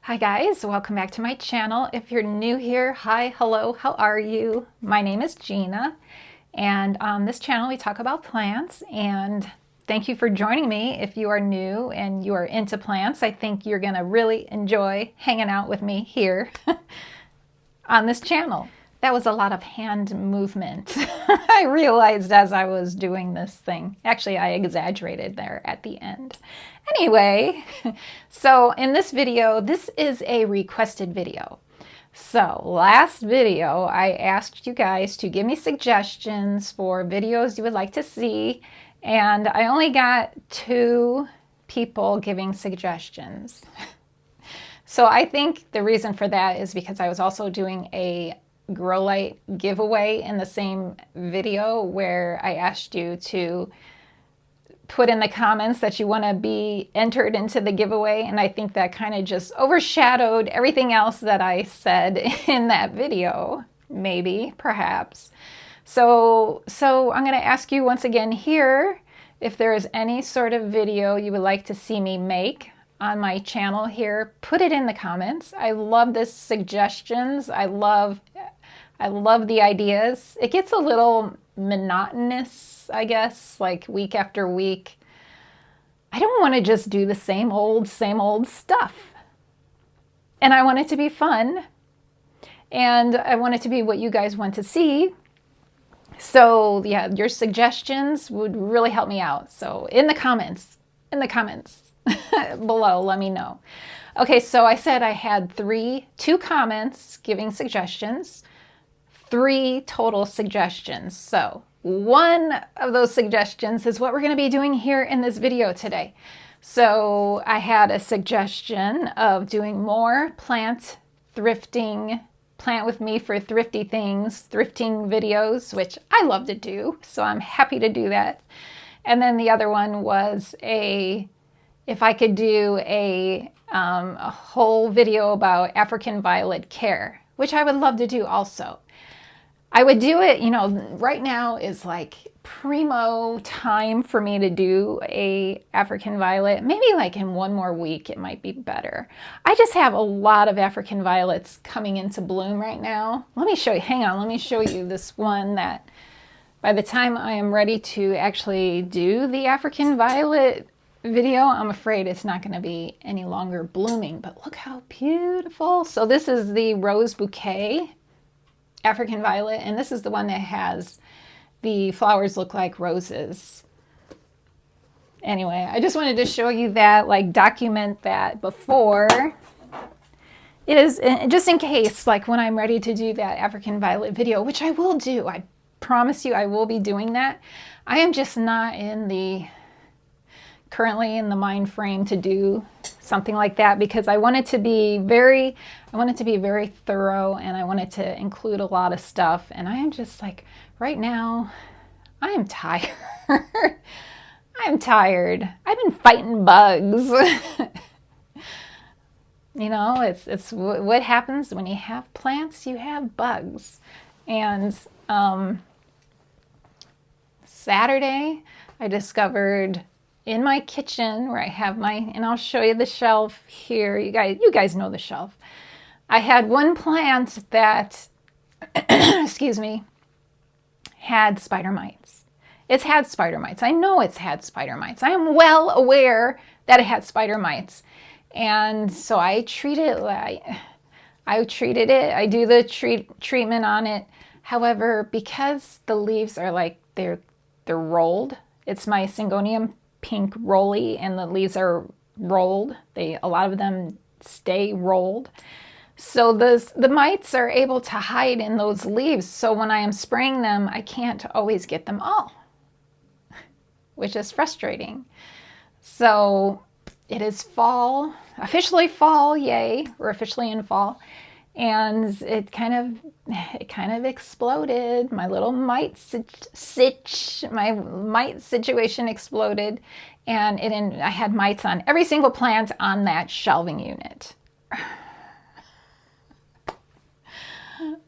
Hi guys, welcome back to my channel. If you're new here, hi, hello, how are you? My name is Gina, and on this channel we talk about plants, and thank you for joining me. If you are new and you are into plants, I think you're gonna really enjoy hanging out with me here on this channel. That was a lot of hand movement. I realized as I was doing this thing. Actually, I exaggerated there at the end. Anyway, so in this video, this is a requested video. So last video, I asked you guys to give me suggestions for videos you would like to see, and I only got 2 people giving suggestions. So I think the reason for that is because I was also doing a grow light giveaway in the same video where I asked you to put in the comments that you want to be entered into the giveaway, and I think that kind of just overshadowed everything else that I said in that video, maybe, perhaps. So I'm going to ask you once again here if there is any sort of video you would like to see me make on my channel here. Put it in the comments. I love the suggestions. I love the ideas. It gets a little monotonous, I guess, like week after week. I don't want to just do the same old stuff. And I want it to be fun. And I want it to be what you guys want to see. So yeah, your suggestions would really help me out. So in the comments below, let me know. Okay, so I said I had 2 comments giving suggestions. 3 total suggestions. So one of those suggestions is what we're going to be doing here in this video today. So I had a suggestion of doing more plant thrifting, plant with me for thrifty things, thrifting videos, which I love to do. So I'm happy to do that. And then the other one was if I could do a whole video about African violet care, which I would love to do also. I would do it, right now is like primo time for me to do a African violet. Maybe like in 1 more week, it might be better. I just have a lot of African violets coming into bloom right now. Let me show you, hang on, let me show you this one that by the time I am ready to actually do the African violet video, I'm afraid it's not going to be any longer blooming, but look how beautiful. So this is the rose bouquet African violet, and this is the one that has the flowers look like roses. Anyway, I just wanted to show you that, like document that before. It is just in case, like when I'm ready to do that African violet video, which I will do. I promise you I will be doing that. I am just not currently in the mind frame to do something like that because I want it to be very thorough, and I want it to include a lot of stuff. And I am just like, right now, I am tired. I'm tired. I've been fighting bugs. It's what happens when you have plants, you have bugs. And Saturday, I discovered in my kitchen where I have and I'll show you the shelf here. You guys know the shelf. I had one plant that, excuse me, had spider mites. It's had spider mites. I know it's had spider mites. I am well aware that it had spider mites. And so I treated it. I do the treatment on it. However, because the leaves are like, they're rolled. It's my Syngonium pink rolly, and the leaves are rolled. A lot of them stay rolled. So the mites are able to hide in those leaves. So when I am spraying them, I can't always get them all, which is frustrating. So it is fall, officially fall, yay, we're officially in fall. And it kind of exploded. My little mite situation exploded, and I had mites on every single plant on that shelving unit.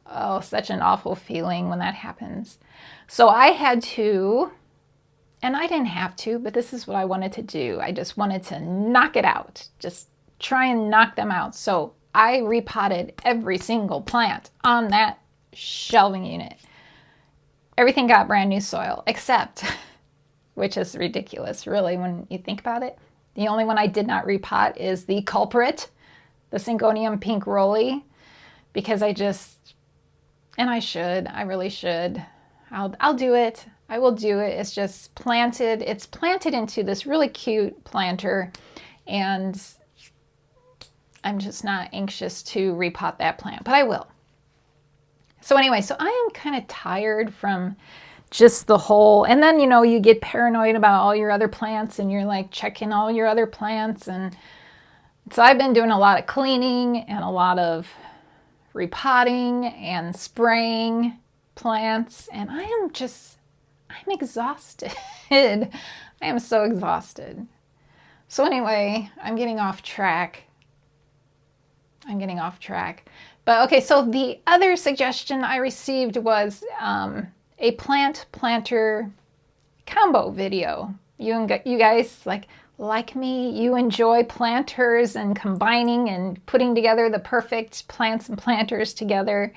Oh, such an awful feeling when that happens. So I had to, and I didn't have to, but this is what I wanted to do. I just wanted to knock it out. Just try and knock them out. So I repotted every single plant on that shelving unit. Everything got brand new soil, except, which is ridiculous really when you think about it, the only one I did not repot is the culprit, the Syngonium pink rolly, because I really should. I'll do it. I will do it. It's just planted. It's planted into this really cute planter, and I'm just not anxious to repot that plant, but I will. So anyway, so I am kind of tired from just the whole, and then, you know, you get paranoid about all your other plants and you're like checking all your other plants. And so I've been doing a lot of cleaning and a lot of repotting and spraying plants, and I'm exhausted. I am so exhausted. So anyway, I'm getting off track. But okay, so the other suggestion I received was a plant planter combo video. You guys like me, you enjoy planters and combining and putting together the perfect plants and planters together.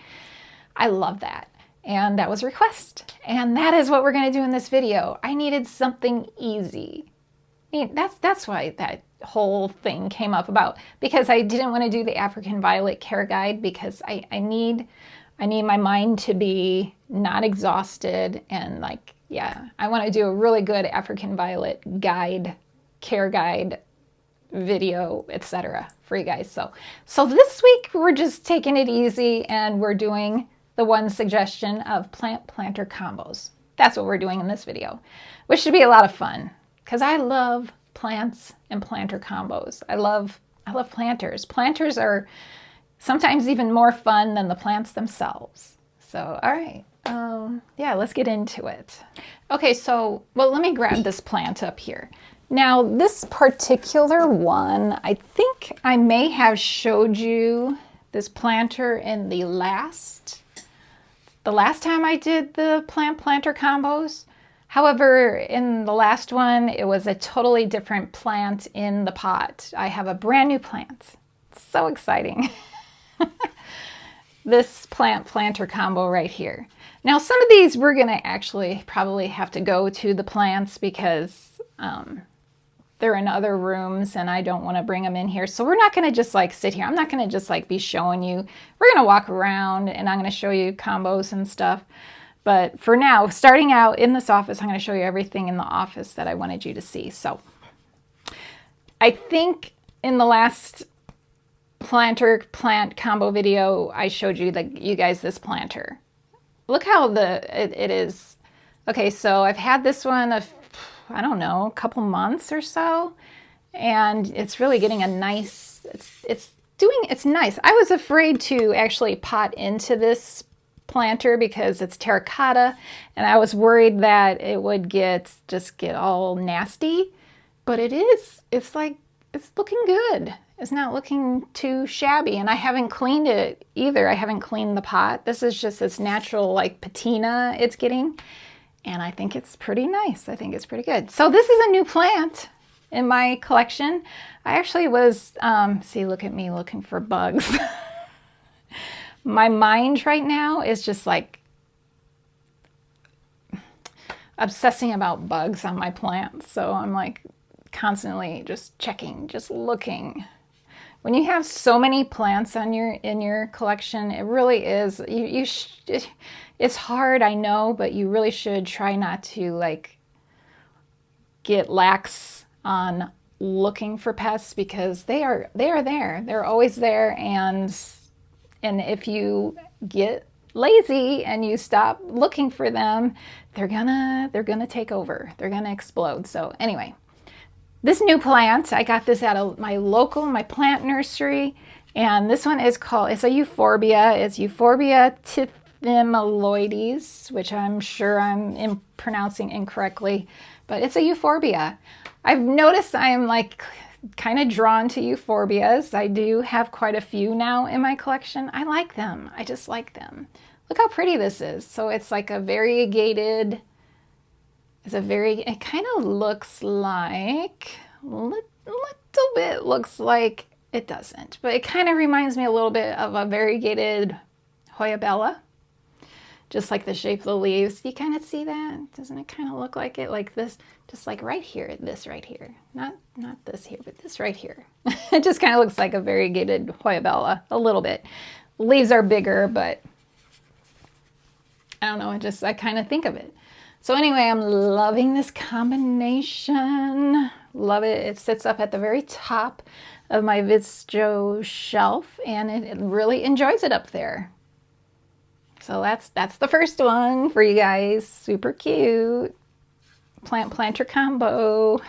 I love that. And that was a request. And that is what we're going to do in this video. I needed something easy. That's why that whole thing came up about, because I didn't want to do the African violet care guide, because I need my mind to be not exhausted, and like, yeah, I want to do a really good African violet guide, care guide video, etc. for you guys. So this week we're just taking it easy, and we're doing the one suggestion of plant planter combos. That's what we're doing in this video, which should be a lot of fun, because I love plants and planter combos. I love planters. Planters are sometimes even more fun than the plants themselves. So, all right, yeah, let's get into it. Okay, so, well, let me grab this plant up here. Now, this particular one, I think I may have showed you this planter in the last time I did the plant planter combos. However, in the last one, it was a totally different plant in the pot. I have a brand new plant. It's so exciting. This plant planter combo right here. Now, some of these we're going to actually probably have to go to the plants, because they're in other rooms and I don't want to bring them in here. So we're not going to just like sit here. I'm not going to just like be showing you. We're going to walk around and I'm going to show you combos and stuff. But for now, starting out in this office, I'm going to show you everything in the office that I wanted you to see. So I think in the last planter plant combo video, I showed you guys this planter. Look how it is. Okay, so I've had this one I don't know, a couple months or so, and it's really getting a nice, it's nice. I was afraid to actually pot into this planter because it's terracotta, and I was worried that it would just get all nasty, but it's looking good. It's not looking too shabby, and I haven't cleaned it either. I haven't cleaned the pot. This is just this natural like patina it's getting, and I think it's pretty nice. I think it's pretty good. So this is a new plant in my collection. I actually was, see, look at me looking for bugs. My mind right now is just like obsessing about bugs on my plants. So I'm like constantly just checking, just looking. When you have so many plants in your collection, it really is, it's hard, I know, but you really should try not to like get lax on looking for pests, because they are there. They're always there, and if you get lazy and you stop looking for them, they're gonna take over. They're gonna explode. So anyway, this new plant, I got this out of my plant nursery, and this one is it's a euphorbia. It's Euphorbia thymoides, which I'm sure I'm pronouncing incorrectly, but it's a euphorbia. I've noticed I am like kind of drawn to euphorbias. I do have quite a few now in my collection. I like them. I just like them. Look how pretty this is. So it's like a variegated, it kind of looks like, little bit looks like it doesn't, but it kind of reminds me a little bit of a variegated Hoya Bella. Just like the shape of the leaves. You kind of see that? Doesn't it kind of look like it? Like this, just like right here, this right here. Not this here, but this right here. It just kind of looks like a variegated Hoya Bella, a little bit. Leaves are bigger, but I don't know, I kind of think of it. So anyway, I'm loving this combination. Love it. It sits up at the very top of my Visto shelf, and it really enjoys it up there. So that's the first one for you guys. Super cute. Plant planter combo.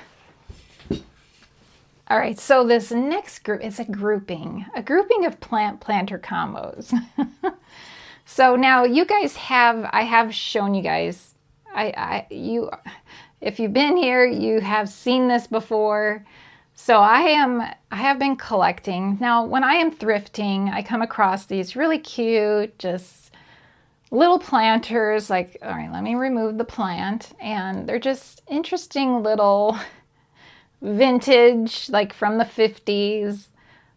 All right, so this next group is a grouping of plant planter combos. So now you guys I have shown you guys, if you've been here, you have seen this before. So I have been collecting. Now, when I am thrifting, I come across these really cute, just little planters. Like, all right, let me remove the plant. And they're just interesting little vintage, like from the 50s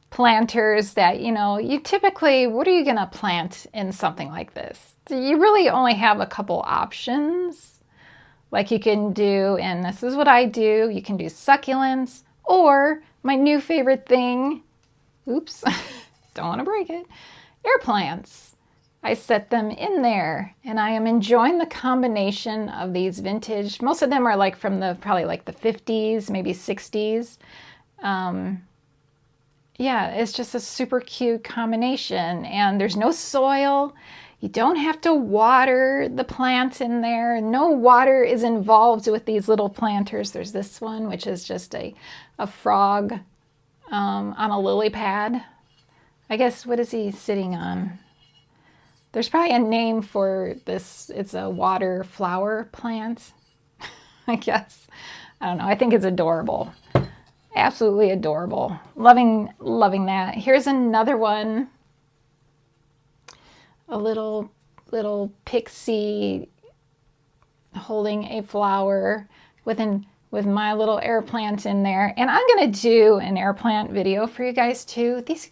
planters that, you typically, what are you going to plant in something like this? You really only have a couple options. Like you can do, and this is what I do, you can do succulents, or my new favorite thing, oops, don't want to break it, air plants. I set them in there, and I am enjoying the combination of these vintage. Most of them are like from probably like the 50s, maybe 60s. Yeah, it's just a super cute combination, and there's no soil. You don't have to water the plant in there. No water is involved with these little planters. There's this one, which is just a frog on a lily pad. I guess, what is he sitting on? There's probably a name for this. It's a water flower plant, I guess. I don't know. I think it's adorable. Absolutely adorable. Loving that. Here's another one. A little pixie holding a flower with my little air plant in there. And I'm going to do an air plant video for you guys too. These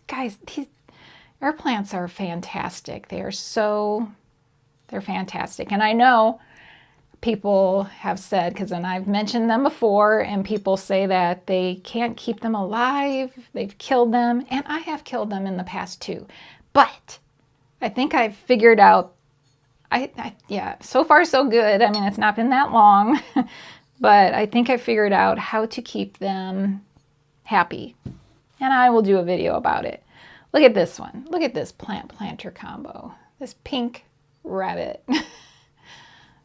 air plants are fantastic. They're fantastic. And I know people have said, because then I've mentioned them before, and people say that they can't keep them alive. They've killed them, and I have killed them in the past too. But I think I've figured out, yeah, so far so good. I mean, it's not been that long, but I think I figured out how to keep them happy. And I will do a video about it. Look at this one. Look at this plant planter combo. This pink rabbit.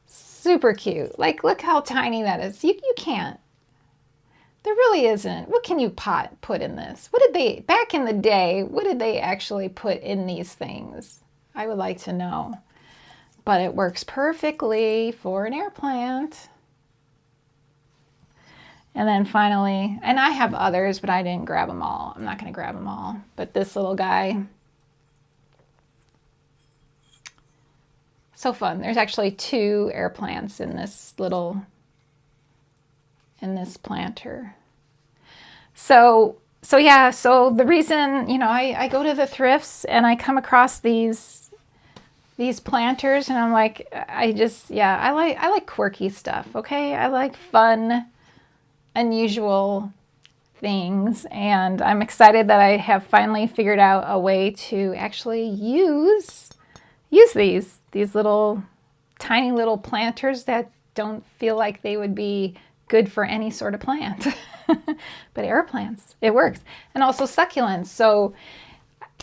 Super cute. Like, look how tiny that is. You can't. There really isn't. What can you put in this? What did they, back in the day, what did they actually put in these things? I would like to know. But it works perfectly for an air plant. And then finally, and I have others, but I didn't grab them all. I'm not going to grab them all. But this little guy. So fun. There's actually 2 air plants in this planter. So yeah, so the reason, I go to the thrifts and I come across these planters, and I'm like, I like quirky stuff, okay? I like fun, unusual things, and I'm excited that I have finally figured out a way to actually use these little tiny little planters that don't feel like they would be good for any sort of plant. But air plants, it works. And also succulents. So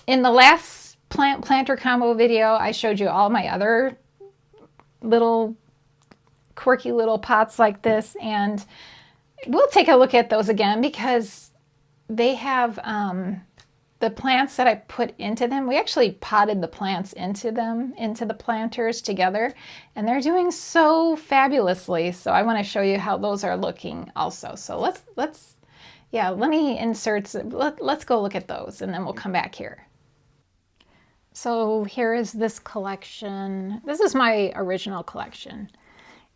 in the last plant planter combo video, I showed you all my other little quirky little pots like this, and we'll take a look at those again because they have the plants that I put into them. We actually potted the plants into the planters together, and they're doing so fabulously. So I want to show you how those are looking also. So let me insert, let's go look at those, and then we'll come back here. So here is this collection. This is my original collection.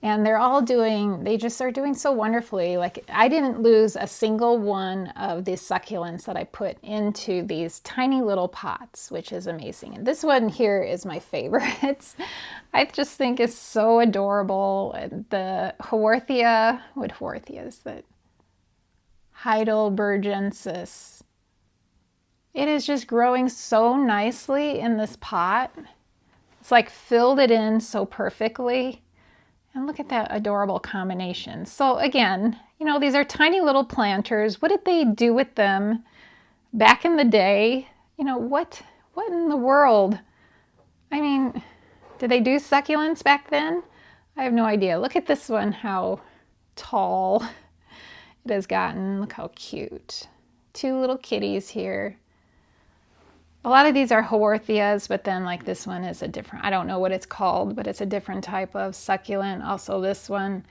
And they're all doing, they just are doing so wonderfully. Like I didn't lose a single one of the succulents that I put into these tiny little pots, which is amazing. And this one here is my favorite. I just think it's so adorable. The Haworthia, what Haworthia is that? Heidelbergensis. It is just growing so nicely in this pot. It's like filled it in so perfectly. And look at that adorable combination. So again, you know, these are tiny little planters. What did they do with them back in the day? You know, what in the world? I mean, did they do succulents back then? I have no idea. Look at this one, how tall it has gotten. Look how cute. Two little kitties here. A lot of these are Haworthias, but then like this one is a different, I don't know what it's called, but it's a different type of succulent. Also this one,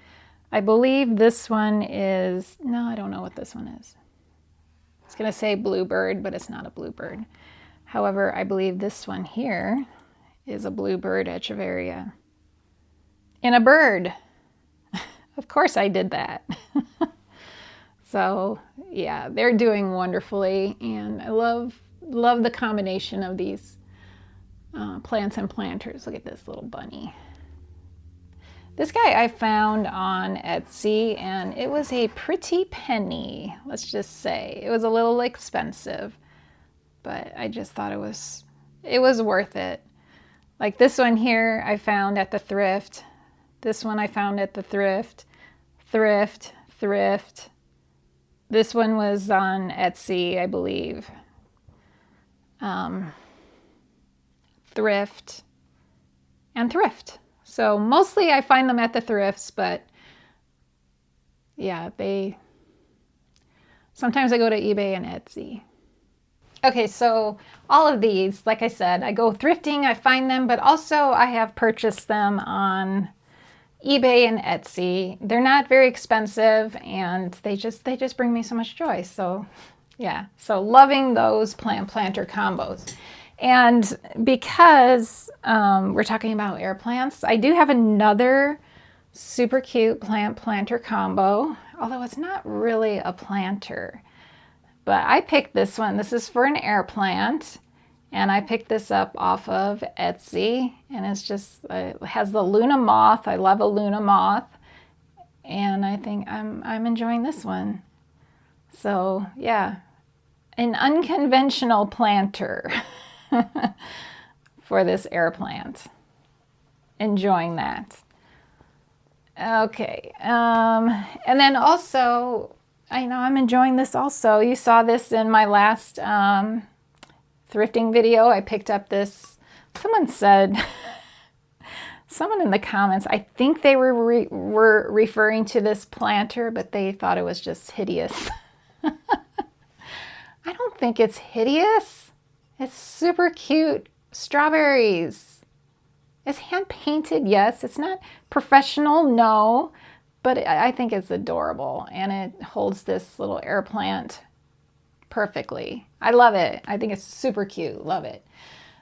I believe this one is, no, I don't know what this one is. It's going to say bluebird, but it's not a bluebird. However, I believe this one here is a bluebird echeveria. In a bird. Of course I did that. So yeah, they're doing wonderfully, and I love the combination of these plants and planters. Look at this little bunny. This guy I found on Etsy, and it was a pretty penny, let's just say. It was a little expensive, but I just thought it was worth it. Like this one here I found at the thrift. This one I found at the thrift. Thrift. This one was on Etsy, I believe. Thrift and thrift. So mostly I find them at the thrifts, but yeah, sometimes I go to eBay and Etsy. Okay, so all of these, like I said, I go thrifting, I find them, but also I have purchased them on eBay and Etsy. They're not very expensive, and they just bring me so much joy. So yeah, so loving those planter combos. And because we're talking about air plants, I do have another super cute planter combo, although it's not really a planter. But I picked this one. This is for an air plant, and I picked this up off of Etsy, and it's just, it has the Luna moth. I love a Luna moth, and I think I'm enjoying this one. So yeah, an unconventional planter for this air plant. Enjoying that. Okay, and then also, I know I'm enjoying this also. You saw this in my last thrifting video. I picked up this, someone said, someone in the comments, I think they were referring to this planter, but they thought it was just hideous. I don't think it's hideous. It's super cute. Strawberries. It's hand painted, yes. It's not professional, no, but I think it's adorable, and it holds this little air plant perfectly. I love it. I think it's super cute. Love it.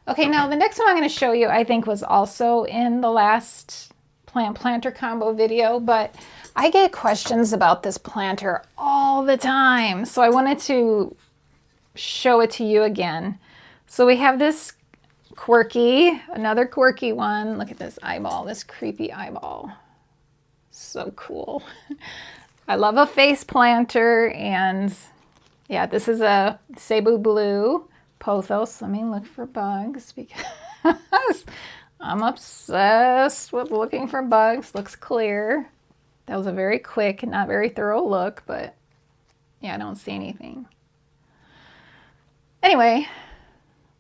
Okay, now the next one I'm going to show you, I think was also in the last planter combo video, but I get questions about this planter all the time, so I wanted to show it to you again. So we have this another quirky one. Look at this eyeball, this creepy eyeball. So cool. I love a face planter, and yeah, this is a Cebu Blue Pothos. Let me look for bugs because I'm obsessed with looking for bugs. Looks clear. That was a very quick, not very thorough look, but yeah, I don't see anything. Anyway,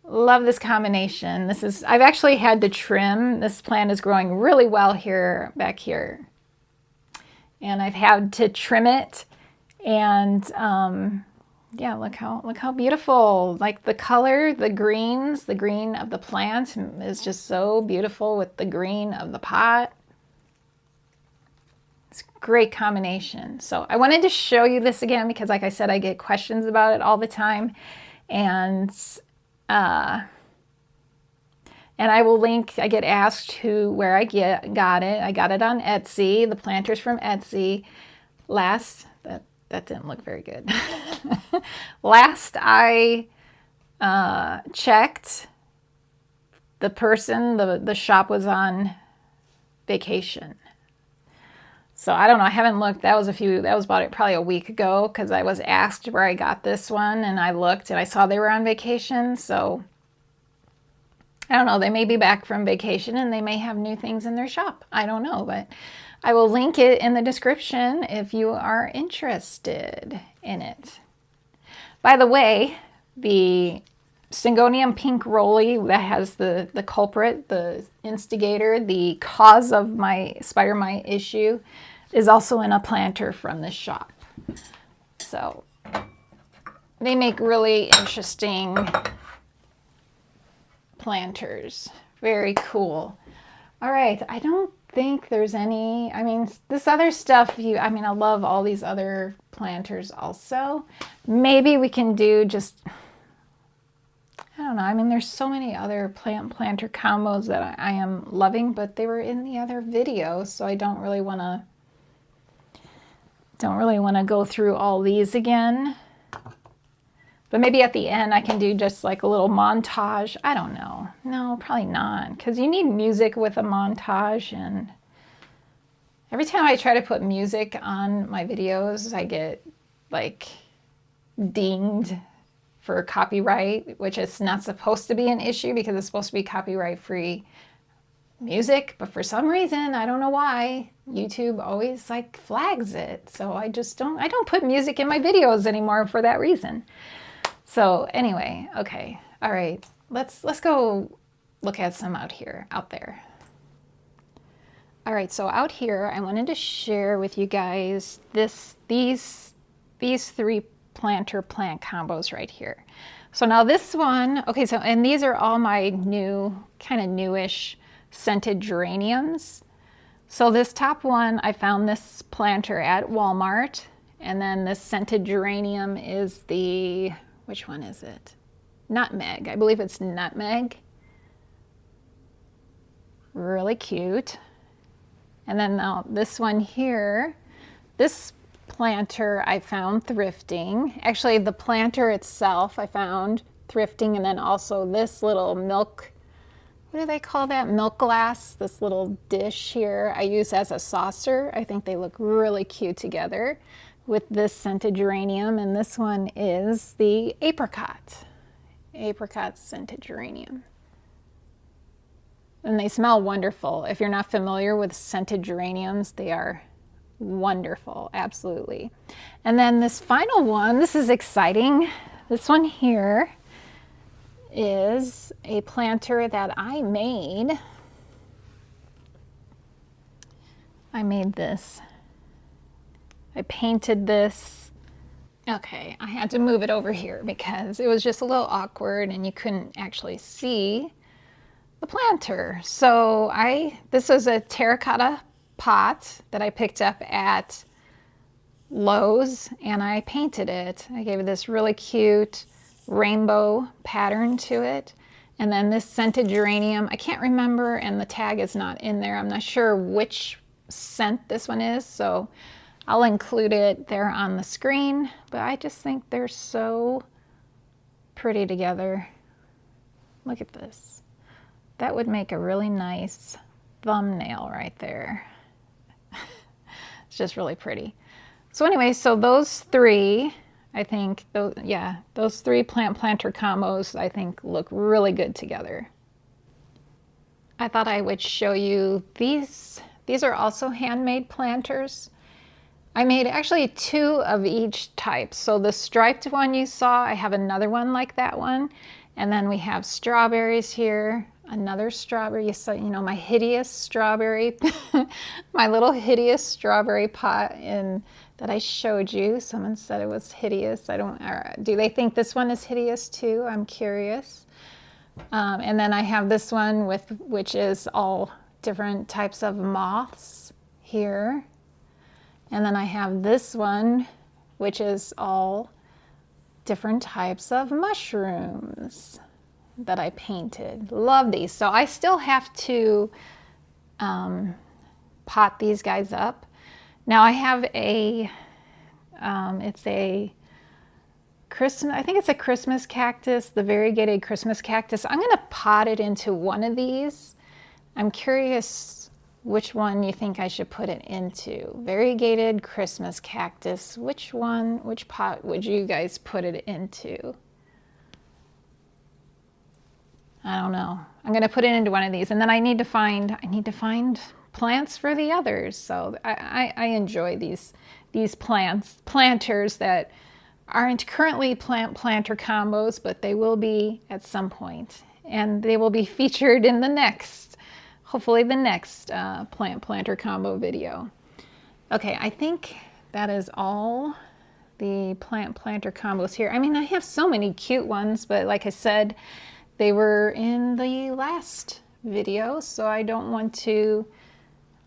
love this combination. I've actually had to trim. This plant is growing really well here, back here. And I've had to trim it, and yeah, look how beautiful. Like the color, the green of the plant is just so beautiful with the green of the pot. It's a great combination. So I wanted to show you this again because, like I said, I get questions about it all the time. And And I will link, I get asked where I got it. I got it on Etsy, the planters from Etsy. That didn't look very good. Last I checked, the shop was on vacation. So I don't know, I haven't looked. That was about probably a week ago, because I was asked where I got this one, and I looked and I saw they were on vacation. So I don't know, they may be back from vacation and they may have new things in their shop. I don't know, but I will link it in the description if you are interested in it. By the way, the Syngonium pink rolly that has the culprit, the instigator, the cause of my spider mite issue, is also in a planter from this shop. So they make really interesting planters. Very cool. All right, I don't think there's any, I mean, this other stuff, I love all these other planters also. Maybe we can do just, I don't know, I mean, there's so many other planter combos that I am loving, but they were in the other video, so I don't really want to go through all these again. But maybe at the end I can do just like a little montage. I don't know. No, probably not, because you need music with a montage, and every time I try to put music on my videos, I get like dinged for copyright, which is not supposed to be an issue because it's supposed to be copyright-free music, but for some reason, I don't know why, YouTube always like flags it. So I don't put music in my videos anymore for that reason. So anyway, okay, all right, let's go look at some out there. All right, so out here, I wanted to share with you guys these three planter plant combos right here. So now this one, okay, so, and these are all my new, kind of newish scented geraniums. So this top one, I found this planter at Walmart, and then this scented geranium is the, which one is it? Nutmeg, I believe it's nutmeg. Really cute. And then now this one here, this planter I found thrifting. Actually, the planter itself I found thrifting, and then also this little milk, what do they call that? Milk glass, this little dish here I use as a saucer. I think they look really cute together with this scented geranium, and this one is the apricot scented geranium. And they smell wonderful. If you're not familiar with scented geraniums, they are wonderful, absolutely. And then this final one, this is exciting. This one here is a planter that I made. I made this. I painted this. Okay, I had to move it over here because it was just a little awkward and you couldn't actually see the planter. So this was a terracotta pot that I picked up at Lowe's, and I painted it. I gave it this really cute rainbow pattern to it. And then this scented geranium, I can't remember, and the tag is not in there. I'm not sure which scent this one is, so I'll include it there on the screen. But I just think they're so pretty together. Look at this. That would make a really nice thumbnail right there. It's just really pretty. So anyway, so those three, I think, those three planter combos, I think look really good together. I thought I would show you these. These are also handmade planters. I made actually 2 of each type. So the striped one you saw, I have another one like that one. And then we have strawberries here, another strawberry. You saw, my hideous strawberry, my little hideous strawberry pot that I showed you. Someone said it was hideous. Do they think this one is hideous too? I'm curious. And then I have this one which is all different types of moths here. And then I have this one, which is all different types of mushrooms. that I painted. Love these. So I still have to pot these guys up. Now I have a, it's a Christmas, I think it's a Christmas cactus, the variegated Christmas cactus. I'm gonna pot it into one of these. I'm curious which one you think I should put it into. Variegated Christmas cactus, which one, which pot would you guys put it into? I don't know. I'm gonna put it into one of these, and then I need to find plants for the others. So I enjoy these planters that aren't currently planter combos, but they will be at some point, and they will be featured in the next, hopefully the next planter combo video. Okay, I think that is all the planter combos here. I mean, I have so many cute ones, but like I said, they were in the last video, so I don't want to.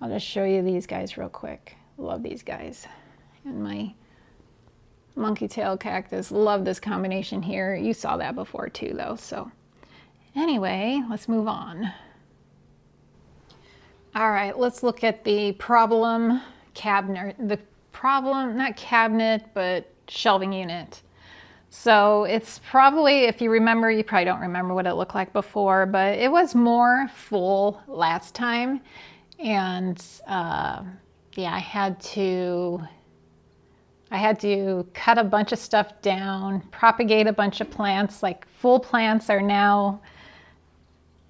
I'll just show you these guys real quick. Love these guys. And my monkey tail cactus. Love this combination here. You saw that before too though. So anyway, let's move on. All right, let's look at the problem cabinet. The problem, not cabinet, but shelving unit. So it's probably, if you remember, you probably don't remember what it looked like before, but it was more full last time. And yeah, I had to cut a bunch of stuff down, propagate a bunch of plants. Like full plants are now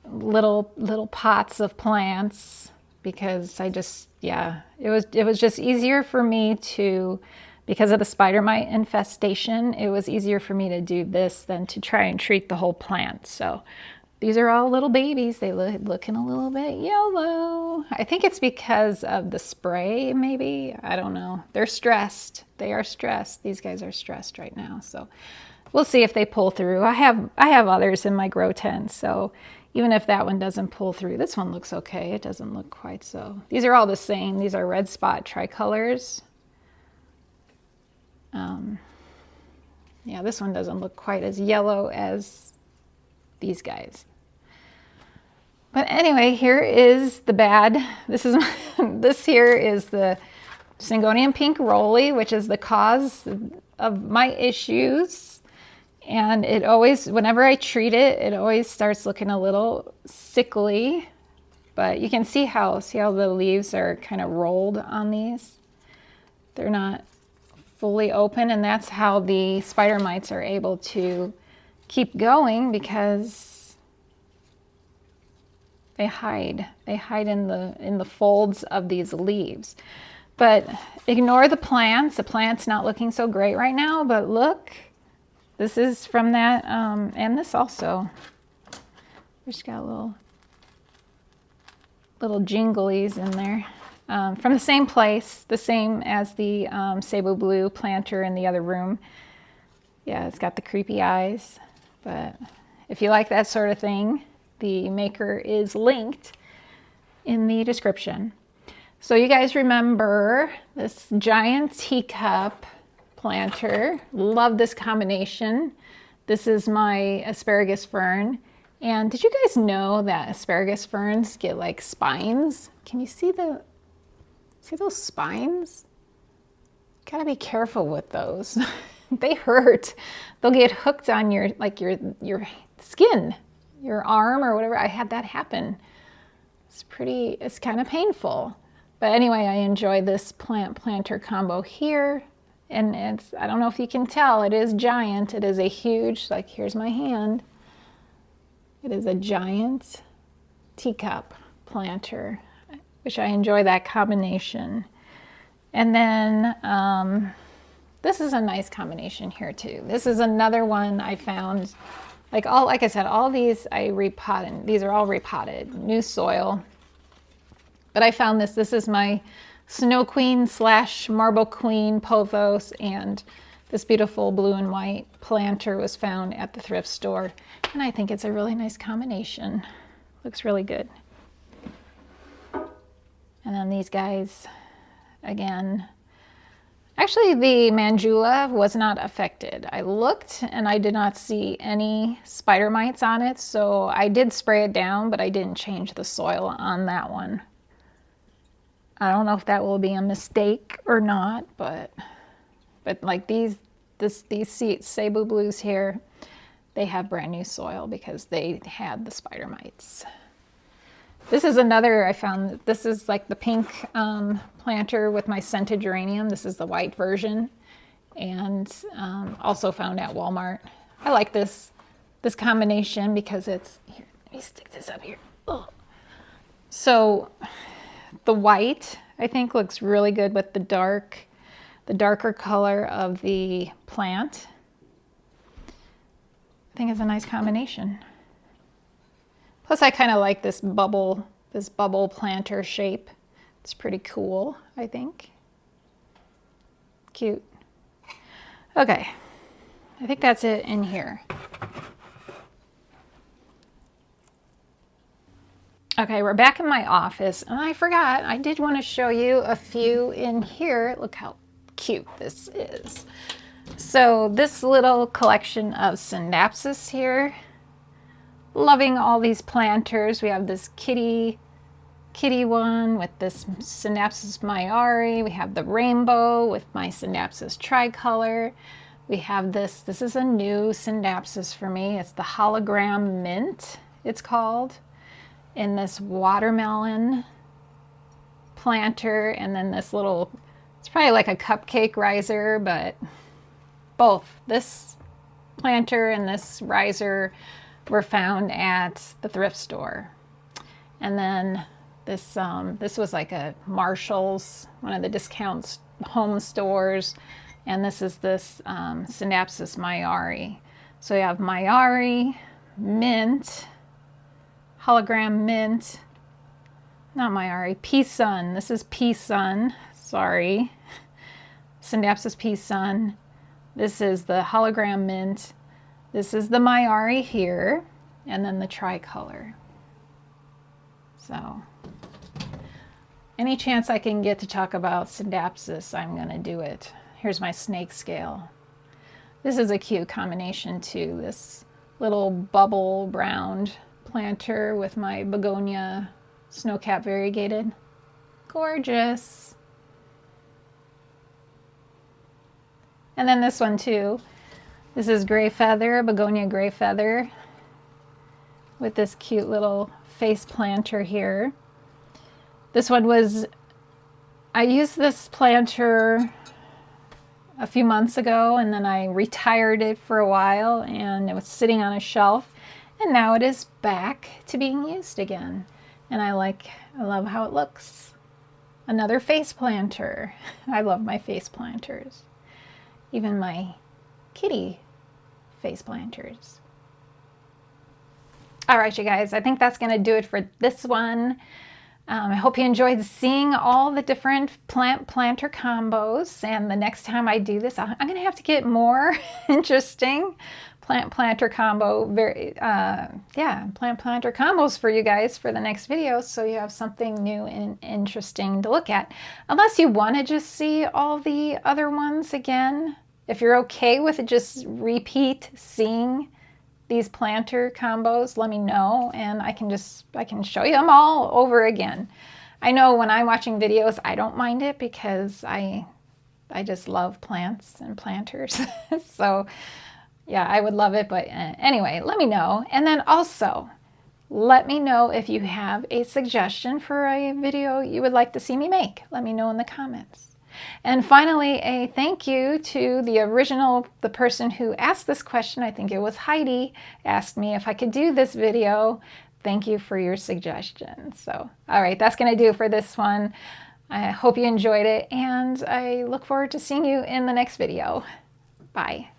little pots of plants, because I just, yeah, it was just easier for me to, because of the spider mite infestation, it was easier for me to do this than to try and treat the whole plant. So these are all little babies. They looking a little bit yellow. I think it's because of the spray, maybe. I don't know. They're stressed. They are stressed. These guys are stressed right now. So we'll see if they pull through. I have others in my grow tent, so even if that one doesn't pull through, this one looks okay. It doesn't look quite so. These are all the same. These are red spot tricolors. Yeah, this one doesn't look quite as yellow as these guys. But anyway, here is the bad. This here is the Syngonium pink rolly, which is the cause of my issues. And it always, whenever I treat it, it always starts looking a little sickly. But you can see how the leaves are kind of rolled on these. They're not fully open, and that's how the spider mites are able to keep going, because they hide in the folds of these leaves. But ignore the plants. The plant's not looking so great right now, but look, this is from that, and this also. We just got little jinglies in there. From the same place, the same as the Cebu Blue planter in the other room. Yeah, it's got the creepy eyes. But if you like that sort of thing, the maker is linked in the description. So you guys remember this giant teacup planter. Love this combination. This is my asparagus fern. And did you guys know that asparagus ferns get like spines? Can you see those spines? Gotta be careful with those. They hurt. They'll get hooked on your skin, your arm or whatever. I had that happen. It's kind of painful. But anyway, I enjoy this planter combo here. And I don't know if you can tell, it is giant. It is a huge, like here's my hand. It is a giant teacup planter, which I enjoy that combination. And then this is a nice combination here too. This is another one I found, like I said, all these I repotted. These are all repotted, new soil. But I found this. This is my Snow Queen / Marble Queen pothos, and this beautiful blue and white planter was found at the thrift store. And I think it's a really nice combination. Looks really good. And then these guys, again, Actually, the Mandula was not affected. I looked and I did not see any spider mites on it, so I did spray it down, but I didn't change the soil on that one. I don't know if that will be a mistake or not, but like these Cebu Blues here, they have brand new soil because they had the spider mites. This is another I found. This is like the pink planter with my scented geranium. This is the white version, and also found at Walmart. I like this combination because it's here. Let me stick this up here. Oh. So the white I think looks really good with the darker color of the plant. I think it's a nice combination. Plus I kind of like this bubble planter shape. It's pretty cool, I think. Cute. Okay, I think that's it in here. Okay, we're back in my office, and I forgot, I did want to show you a few in here. Look how cute this is. So this little collection of Scindapsus here. Loving all these planters. We have this kitty one with this Scindapsus mayari. We have the rainbow with my Scindapsus tricolor. We have this is a new Scindapsus for me. It's the hologram mint, it's called, in this watermelon planter, and then this little, it's probably like a cupcake riser, but both this planter and this riser were found at the thrift store. And then this was like a Marshall's, one of the discount home stores, and this is this Scindapsus mayari. So you have mayari, mint, hologram mint, not mayari, pea sun. This is pea sun, sorry. Scindapsus pea sun. This is the hologram mint. This is the mayari here, and then the tricolor. So, any chance I can get to talk about Scindapsus, I'm gonna do it. Here's my snake scale. This is a cute combination too. This little bubble brown planter with my begonia snowcap variegated. Gorgeous. And then this one too. This is gray feather, begonia gray feather, with this cute little face planter here. This one was, I used this planter a few months ago, and then I retired it for a while, and it was sitting on a shelf, and now it is back to being used again. And I love how it looks. Another face planter. I love my face planters. Even my kitty face planters. All right, you guys, I think that's gonna do it for this one. I hope you enjoyed seeing all the different planter combos, and the next time I do this, I'm gonna have to get more interesting planter combo, planter combos for you guys for the next video, so you have something new and interesting to look at. Unless you wanna just see all the other ones again. If you're okay with it, just repeat seeing these planter combos, let me know, and I can show you them all over again. I know when I'm watching videos, I don't mind it because I just love plants and planters. So yeah, I would love it, but anyway, let me know. And then also, let me know if you have a suggestion for a video you would like to see me make. Let me know in the comments. And finally, a thank you to the person who asked this question. I think it was Heidi, asked me if I could do this video. Thank you for your suggestion. So, all right, that's going to do it for this one. I hope you enjoyed it, and I look forward to seeing you in the next video. Bye.